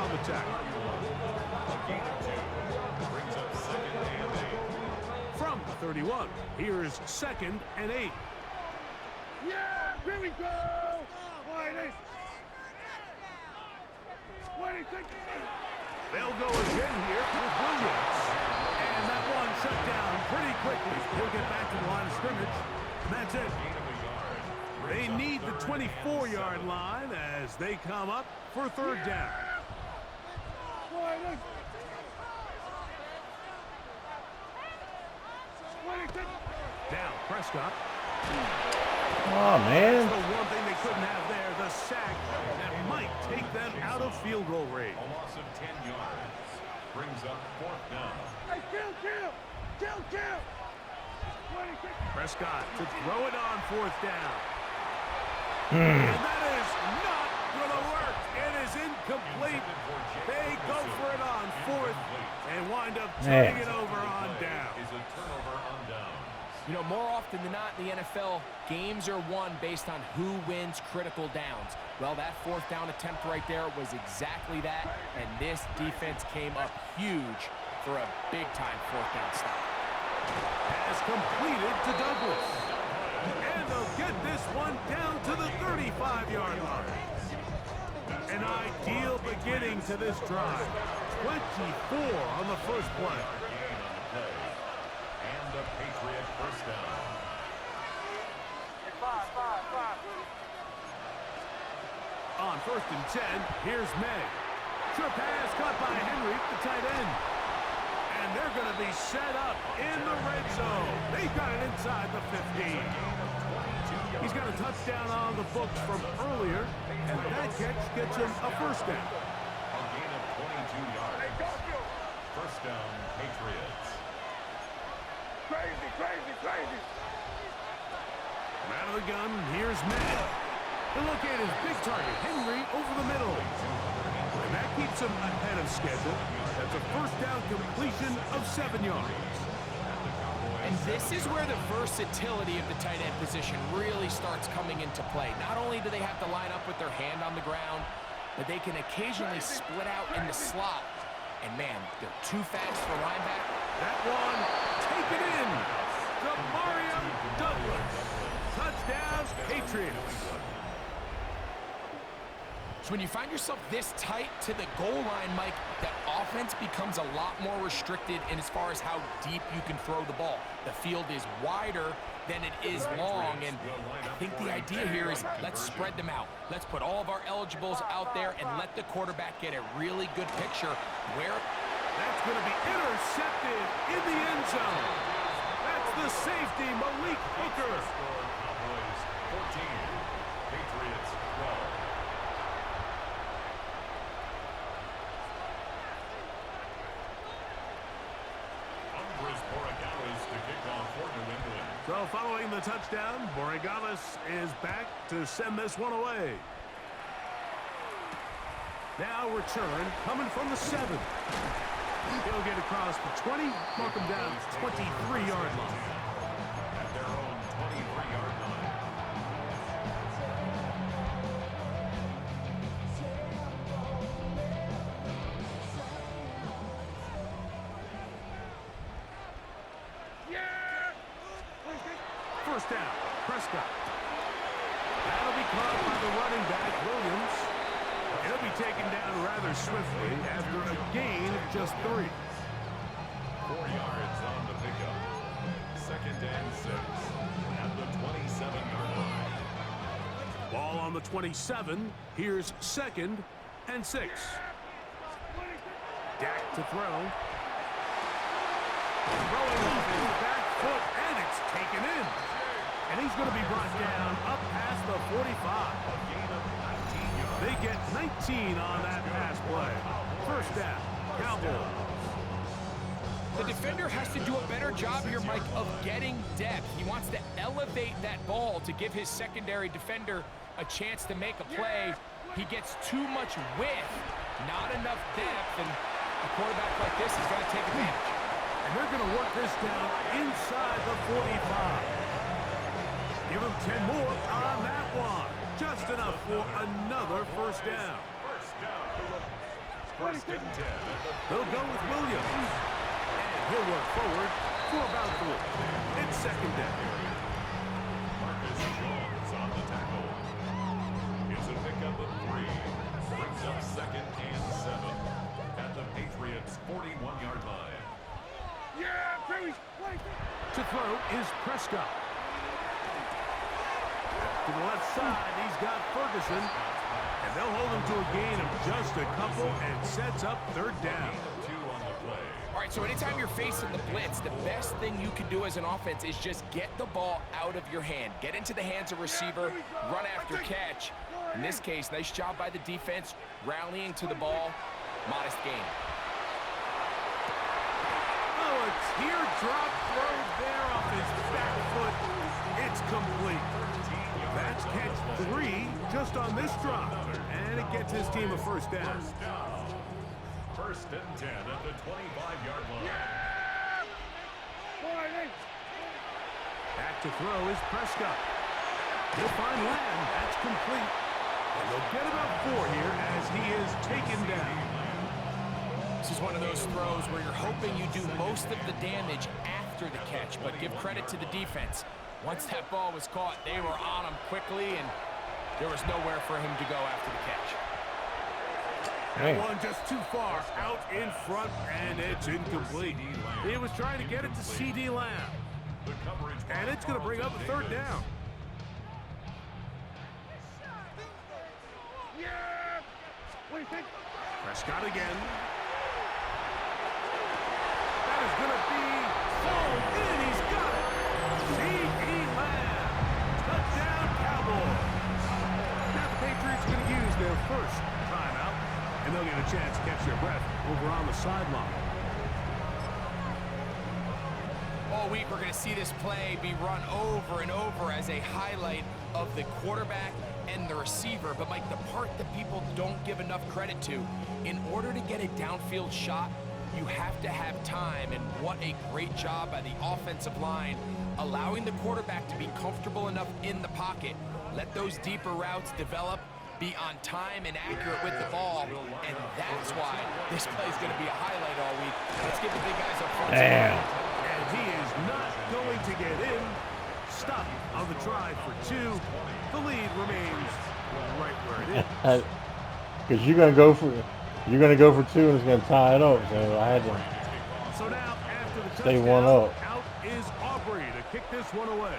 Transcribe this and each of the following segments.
on the tackle. A gain of 2 brings up 2nd and 8. From the 31, here's 2nd and 8. Yeah, here we go! They'll go again here with Williams. And that one shut down pretty quickly. He'll get back to the line of scrimmage. And that's it. They need the 24-yard line as they come up for 3rd down. Down, Prescott. Oh, man. That's the one thing they couldn't have there, the sack that might take them out of field goal range. A loss of 10 yards brings up 4th down. Hey, kill! Prescott to throw it on 4th down. And that is not going to work. It is incomplete. They go for it on 4th and wind up turning it over on down. Is a turnover on down. You know, more often than not in the NFL, games are won based on who wins critical downs. Well, that 4th down attempt right there was exactly that, and this defense came up huge for a big-time 4th down stop. Has completed to Douglas. And they'll get this one down to the 35-yard line. An ideal beginning to this drive. 24 on the first play. And a Patriot 1st down. On 1st and 10, here's May. Short pass caught by Henry, the tight end. And they're going to be set up in the red zone. They've got it inside the 15. He's got a touchdown on the books from earlier, and that catch gets him a 1st down. A gain of 22 yards. 1st down, Patriots. Crazy! Out of the gun, here's Matt. He'll look at his big target, Henry, over the middle. And that keeps him ahead of schedule. That's a 1st down completion of 7 yards. And this is where the versatility of the tight end position really starts coming into play. Not only do they have to line up with their hand on the ground, but they can occasionally split out in the slot. And man, they're too fast for linebacker. That one, take it in. Mario Douglas. Touchdown, Patriots. So when you find yourself this tight to the goal line, Mike, that offense becomes a lot more restricted in as far as how deep you can throw the ball. The field is wider than it is long, and I think the idea here is let's spread them out. Let's put all of our eligibles out there and let the quarterback get a really good picture where... That's going to be intercepted in the end zone. That's the safety, Malik Hooker. Cowboys 14, Patriots 12. So following the touchdown, Borregales is back to send this one away. Now return coming from the 7. He'll get across the 20, mark him down 23-yard line. At their own 23-yard line. First down, Prescott. That'll be caught by the running back, Williams. He'll be taken down rather swiftly after a gain of just 3. 4 yards on the pickup. 2nd and 6 at the 27-yard line. Ball on the 27. Here's 2nd and 6. Dak to throw. Throwing off his back foot, and it's taken in. And he's going to be brought down up past the 45. They get 19 on that pass play. First down, Cowboys. The defender has to do a better job here, Mike, of getting depth. He wants to elevate that ball to give his secondary defender a chance to make a play. He gets too much width, not enough depth, and a quarterback like this is going to take advantage. And they're going to work this down inside the 45. Give him 10 more on that one. Just enough for another first down. First and 10 at the They'll go with Williams. And he'll work forward for about 4. It's second down. Marcus Jones on the tackle. It's a pickup of 3. Brings up second and 7 at the Patriots' 41-yard line. Yeah, Billy. Wait. To throw is Prescott. To the left side, he's got Ferguson. And they'll hold him to a gain of just a couple and sets up third down. 2 on the play. All right, so anytime you're facing the blitz, the best thing you can do as an offense is just get the ball out of your hand. Get into the hands of receiver, run after catch. In this case, nice job by the defense, rallying to the ball. Modest gain. Oh, a teardrop throw there off his back foot. It's complete. That's catch 3 just on this drop. And it gets his team a first down. First and 10 at the 25-yard line. Back to throw is Prescott. He'll find Lamb. That's complete. And they'll get about 4 here as he is taken down. This is one of those throws where you're hoping you do most of the damage after the catch, but give credit to the defense. Once that ball was caught, they were on him quickly, and there was nowhere for him to go after the catch. That one just too far out in front, and it's incomplete. He was trying to get it to C.D. Lamb. And it's going to bring up a third down. Yeah. What do you think? Prescott again. That is going to be thrown in. He's got it. C.D. Lamb. Touchdown, Cowboys. Now the Patriots are going to use their first timeout, and they'll get a chance to catch their breath over on the sideline. All week, we're going to see this play be run over and over as a highlight of the quarterback and the receiver. But, Mike, the part that people don't give enough credit to, in order to get a downfield shot, you have to have time. And what a great job by the offensive line, allowing the quarterback to be comfortable enough in the pocket. Let those deeper routes develop, be on time and accurate with the ball, and that's why this play is going to be a highlight all week. Let's get the big guys up front. Damn. And he is not going to get in. Stop on the try for 2. The lead remains right where it is. Because you're gonna go for 2 and it's gonna tie it up. So I had to So now, after the stay touchdown, one up. out is Aubrey to kick this one away.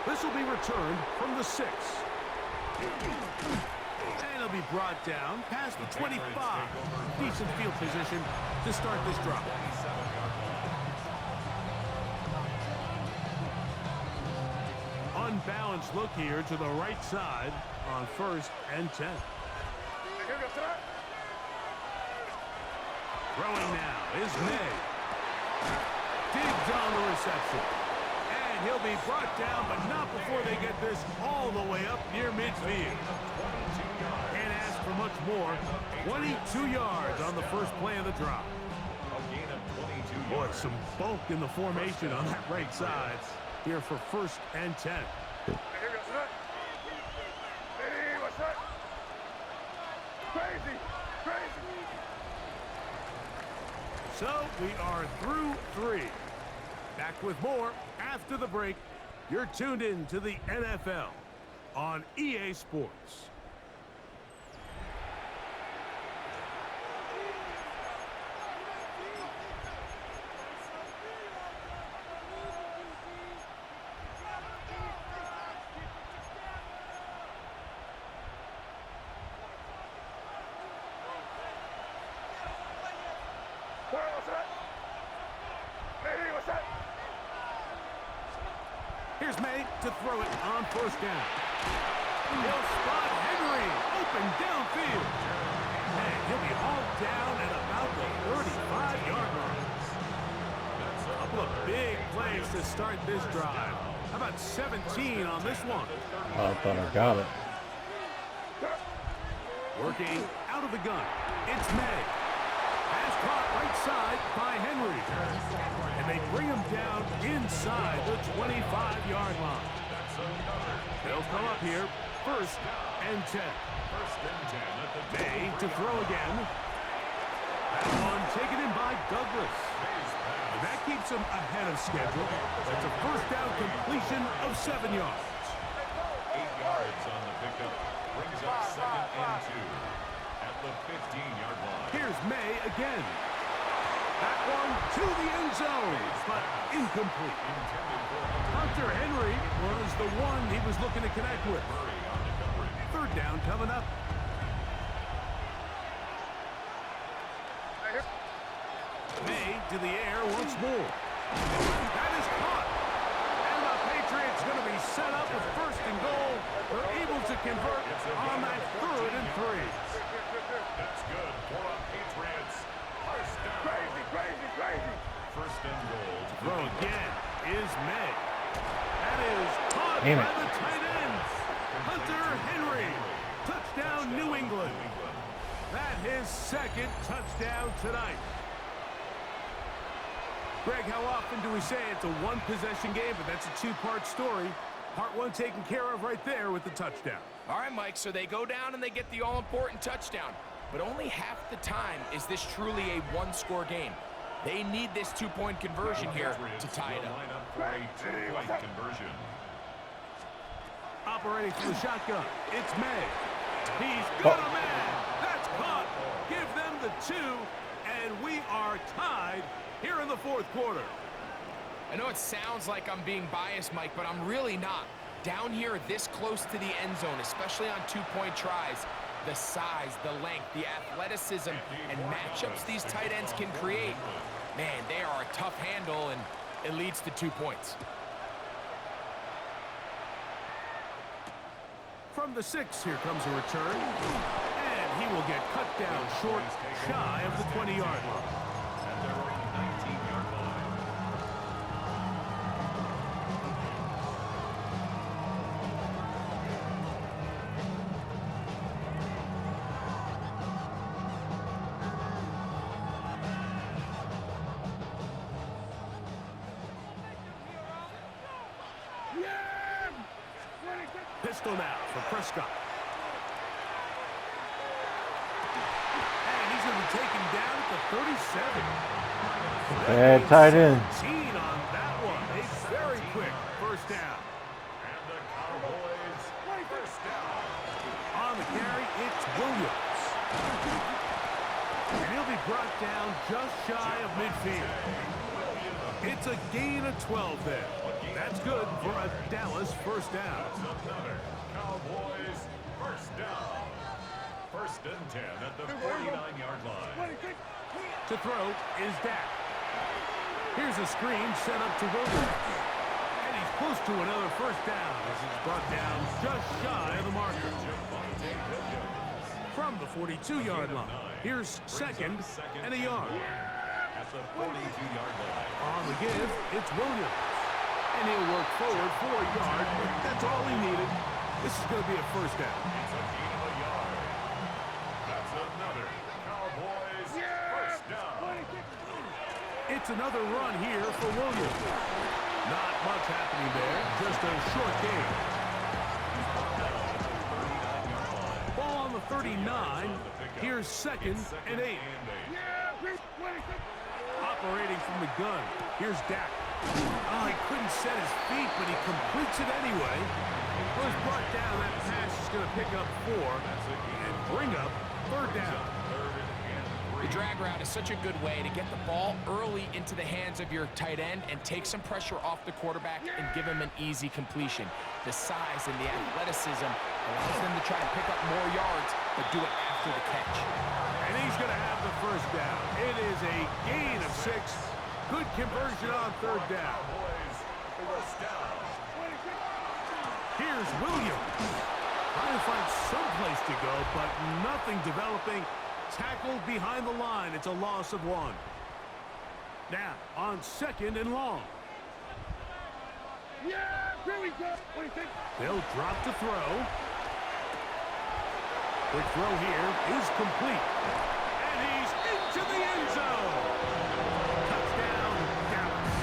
This will be returned from the 6. And it'll be brought down past the 25. Decent field position to start this drop. Unbalanced look here to the right side on 1st and 10. Throwing now is May. Digs on the reception. And he'll be brought down, but not before they get this all the way up near midfield. Can't ask for much more. 22 yards on the first play of the drop. Boy, some bulk in the formation on that right side here for 1st and 10. Crazy. So we are through 3. Back with more after the break. You're tuned in to the NFL on EA Sports. Here's May to throw it on 1st down. He'll spot Henry open downfield. And he'll be hauled down at about the 35-yard line. A couple of big plays to start this drive. How about 17 on this one? Oh, I thought I got it. Working out of the gun. It's May. Pass caught right side by Henry. And they bring him down inside the 25-yard line. They'll come up here 1st and 10. First and 10 at the to throw again. That one taken in by Douglas. And that keeps him ahead of schedule. That's a first down completion of 7 yards. 8 yards on the pickup. Brings up 2nd and 2 at the 15-yard line. Here's May again. That one to the end zone, but incomplete. Hunter Henry was the one he was looking to connect with. Third down coming up. May to the air once more. That is caught. And the Patriots going to be set up with 1st and goal. They're able to convert on that 3rd and 3. That's good for the Patriots. First down. Crazy. 1st and goal. Throw again is May. That is caught Damn it. by the tight end. Hunter Henry. Touchdown, New England. That his 2nd touchdown tonight. Greg, how often do we say it's a one-possession game, but that's a two-part story? Part one taken care of right there with the touchdown. All right, Mike, so they go down and they get the all-important touchdown. But only half the time is this truly a one-score game. They need this two-point conversion here to tie it up. Line up for a 2-point conversion. Operating from the shotgun, it's May. He's got a man. That's caught. Give them the 2, and we are tied here in the 4th quarter. I know it sounds like I'm being biased, Mike, but I'm really not. Down here this close to the end zone, especially on two-point tries, the size, the length, the athleticism, and matchups these tight ends can create, man, they are a tough handle, and it leads to 2 points. From the 6, here comes a return. And he will get cut down short, shy of the 20-yard line. At their own 19-yard line. Pistol now for Prescott. And he's going to be taken down at the 37. Bad tight end. 17 on that one. A very quick first down. And the Cowboys first down. On the carry, it's Williams. And he'll be brought down just shy of midfield. It's a gain of 12 there. That's good for a Dallas first down. Another Cowboys first down. 1st and 10 at the 49-yard line. To throw is Dak. Here's a screen set up to Williams. And he's close to another first down as he's brought down just shy of the marker. From the 42-yard line, here's 2nd and a yard. At the 42-yard line. On the give, it's Williams. And he'll work forward for a yard, but that's all he needed. This is going to be a first down. It's a gain of a yard. That's another Cowboys first down. It's another run here for Williams. Not much happening there, just a short game. Ball on the 39. Here's 2nd and 8. Operating from the gun. Here's Dak. Oh, he couldn't set his feet, but he completes it anyway. Was brought down. That pass is going to pick up 4 and bring up 3rd down. The drag route is such a good way to get the ball early into the hands of your tight end and take some pressure off the quarterback and give him an easy completion. The size and the athleticism allows them to try to pick up more yards, but do it after the catch. And he's going to have the first down. It is a gain of 6. Good conversion on 3rd down. Here's Williams. Trying to find some place to go, but nothing developing. Tackled behind the line. It's a loss of 1. Now, on 2nd and long. They'll drop to throw. Quick throw here is complete. And he's into the end zone. Touchdown, Dallas.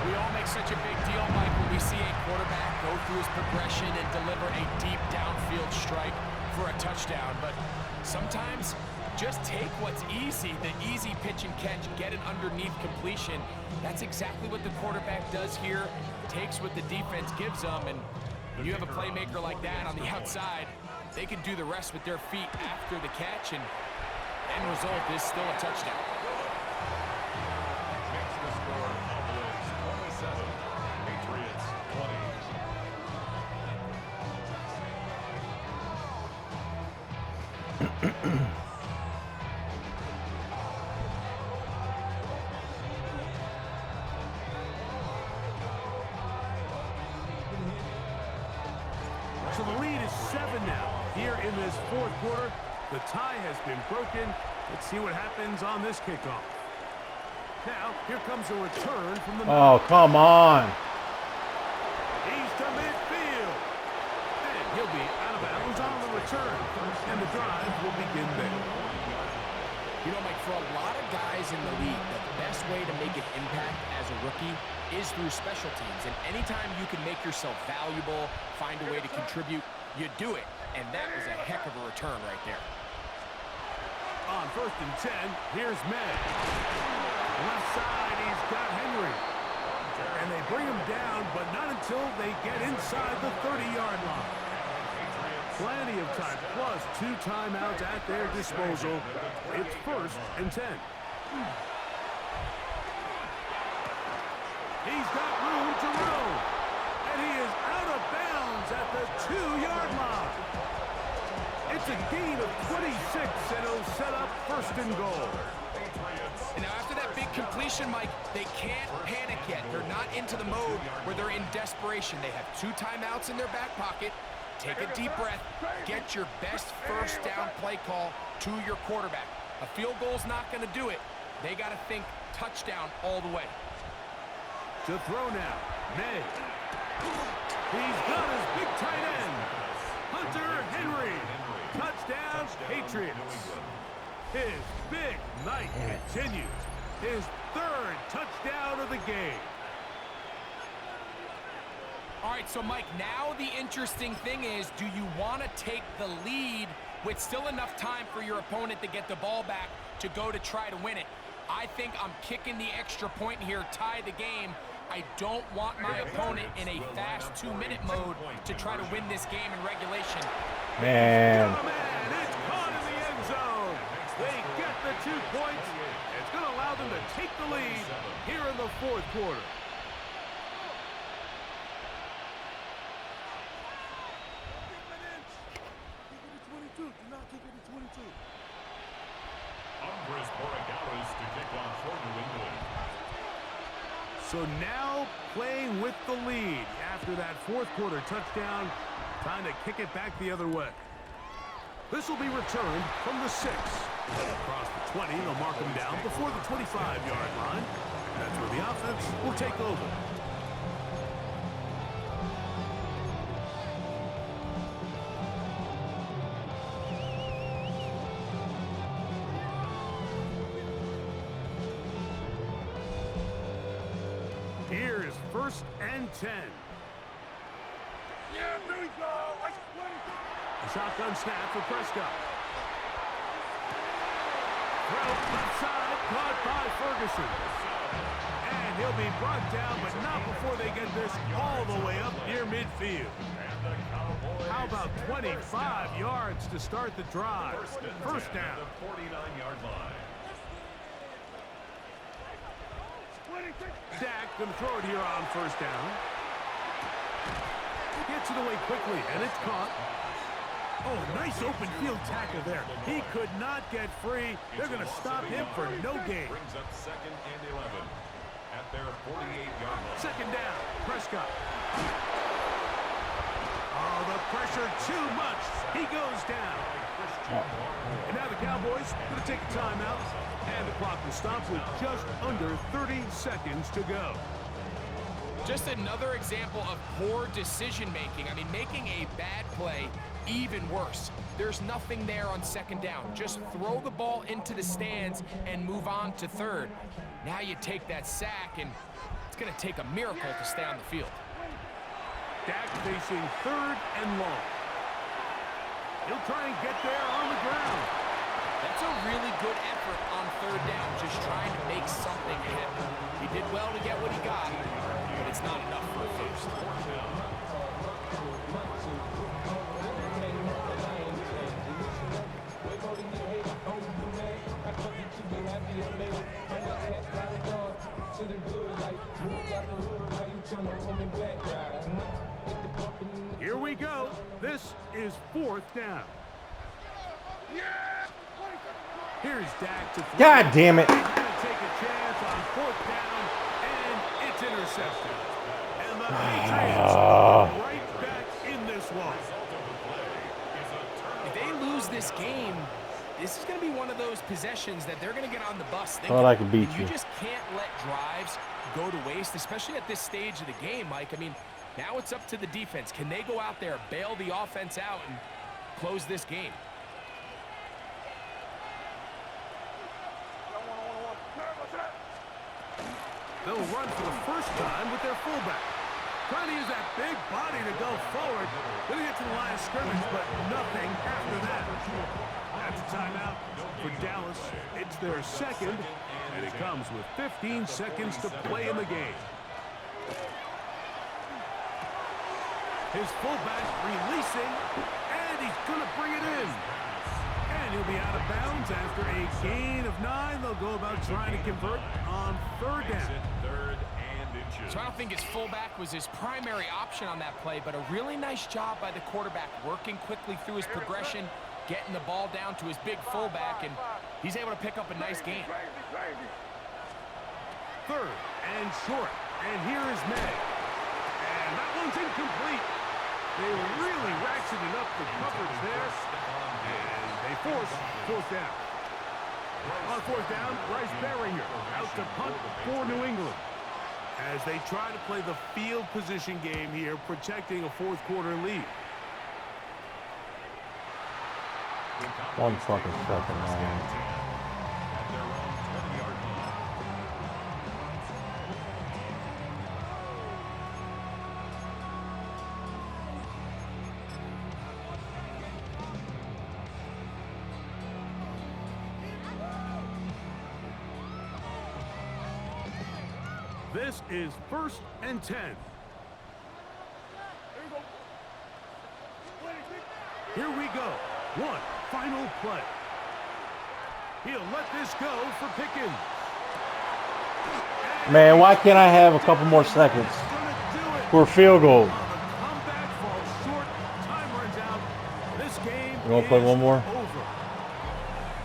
We all make such a big deal, Mike, when we see a quarterback go through his progression and deliver a deep downfield strike. for a touchdown, but sometimes just take what's easy, the easy pitch and catch, get an underneath completion. That's exactly what the quarterback does here, takes what the defense gives them, and when you have a playmaker like that on the outside, they can do the rest with their feet after the catch, and end result is still a touchdown. Makes the score Cowboys 27, Patriots 20. So the lead is 7 now. Here in this fourth quarter, the tie has been broken. Let's see what happens on this kickoff. Now, here comes a return from the... Oh, come on. He's to midfield. And he'll be out of bounds on the return. And the drive will begin there. You know, Mike, for a lot of guys in the league, the best way to make an impact as a rookie is through special teams. And anytime you can make yourself valuable, find a way to contribute, you do it. And that was a heck of a return right there. On 1st and 10, here's May. Left side, he's got Henry. And they bring him down, but not until they get inside the 30-yard line. Plenty of time, plus 2 timeouts at their disposal. It's 1st and 10. He's got room to roam. And he is out of bounds at the 2-yard line. It's a gain of 26, and it'll set up 1st and goal. And now after that big completion, Mike, they can't panic yet. They're not into the mode where they're in desperation. They have 2 timeouts in their back pocket. Take a deep breath. Get your best first down play call to your quarterback. A field goal's not going to do it. They got to think touchdown all the way. To throw now, May. He's got his big tight end, Hunter Henry. Touchdown, Patriots. His big night continues. His 3rd touchdown of the game. All right, so Mike, now the interesting thing is, do you want to take the lead with still enough time for your opponent to get the ball back to go to try to win it? I think I'm kicking the extra point here, tie the game. I don't want my opponent in a fast 2-minute mode to try to win this game in regulation. Man. Oh, man, it's caught in the end zone. They get the 2 points. It's going to allow them to take the lead here in the 4th quarter. Andres Borregales to kick off for New England. So now playing with the lead after that 4th quarter touchdown. Time to kick it back the other way. This will be returned from the 6. Across the 20, they'll mark him down before the 25-yard line. That's where the offense will take over. Here is 1st and 10. Yeah, there we go. A shotgun snap for Prescott. Throw left side, caught by Ferguson. And he'll be brought down, but not before they get this all the way up near midfield. How about 25 yards to start the drive? 1st down. 49-yard line. Dak going to throw it here on 1st down. Gets it away quickly, and it's caught. Oh, nice open field tackle there. He could not get free. They're going to stop him for no gain. Brings up 2nd and 11 at their 48-yard line. 2nd down, Prescott. Oh, the pressure too much. He goes down. And now the Cowboys going to take a timeout. And the clock will stop with just under 30 seconds to go. Just another example of poor decision-making. I mean, making a bad play even worse. There's nothing there on 2nd down. Just throw the ball into the stands and move on to 3rd. Now you take that sack, and it's going to take a miracle to stay on the field. Dak facing 3rd and long. He'll try and get there on the ground. That's a really good effort on third down, just trying to make something happen. He did well to get what he got, but it's not enough for a first. Here we go. This is 4th down. Here's Dak to throw. God damn it. He's going to take a chance on 4th down, and it's intercepted. And the Patriots are right back in this one. If they lose this game, this is going to be one of those possessions that they're going to get on the bus. Thought I could beat you. You just can't let drives go to waste, especially at this stage of the game, Mike. I mean, now it's up to the defense. Can they go out there, bail the offense out, and close this game? They'll run for the first time with their fullback. Trying to use that big body to go forward. Going to get to the line of scrimmage, but nothing after that. That's a timeout for Dallas. It's their second, and it comes with 15 seconds to play in the game. His fullback releasing, and he's going to bring it in. And he'll be out of bounds after a gain of 9. They'll go about trying to convert on 3rd down. So I don't think his fullback was his primary option on that play, but a really nice job by the quarterback working quickly through his progression, getting the ball down to his big fullback, and he's able to pick up a nice gain. 3rd and short, and here is May. And that one's incomplete. They really ratcheted up the coverage there, and they force 4th down. On 4th down, Bryce Berringer out to punt for New England. As they try to play the field position game here, protecting a 4th quarter lead. 1 fucking second, man. This is 1st and 10. Here we go. One final play. He'll let this go for Pickens. Man, why can't I have a couple more seconds for a field goal? The comeback falls short. Time runs out. This game You want to play one more? over.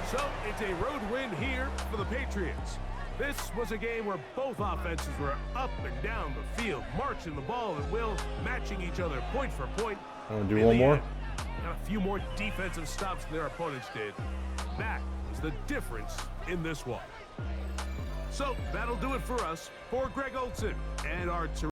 So it's a road win here for the Patriots. This was a game where both offenses were up and down the field, marching the ball at will, matching each other point for point. Want to do one more? Got a few more defensive stops than their opponents did. That was the difference in this one. So that'll do it for us. For Greg Olson and our